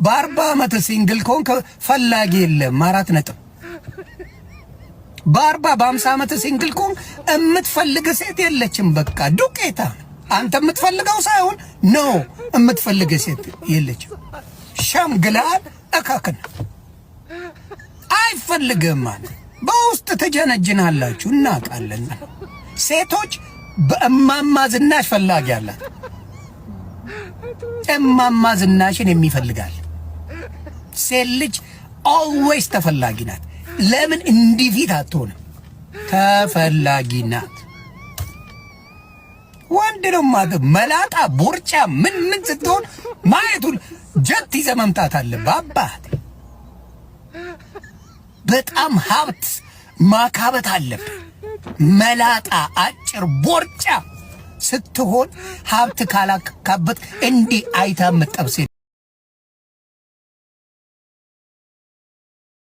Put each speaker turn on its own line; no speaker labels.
በ40 ዓመት ሲንግል ኮንክ ፈላጊ የለም። 4 ነጥብ። በ50 ዓመት ሲንግል ኮንክ የምትፈልግ ሴት የለችም። በቃ ዱቄታ አንተ የምትፈልገው ሳይሆን ነው የምትፈልግ ሴት የለችም። ሸምግላል እካክን አይፈልግም ማለት በውስጥ ተጀነጅናላችሁ እናውቃለን። ሴቶች በእማማ ዝናሽ ፈላጊ አላት። እማማ ዝናሽን የሚፈልጋል። ሴት ልጅ ኦልዌይስ ተፈላጊ ናት። ለምን እንዲህ ፊት አትሆንም? ተፈላጊ ናት። ወንድ ነው ማለት መላጣ ቦርጫ ምን ስትሆን ማየቱን ጀት ይዘህ መምጣት አለብህ። አባት በጣም ሀብት ማካበት አለብህ። መላጣ አጭር ቦርጫ ስትሆን ሀብት ካላካበት እንዲህ አይታ መጠብሴ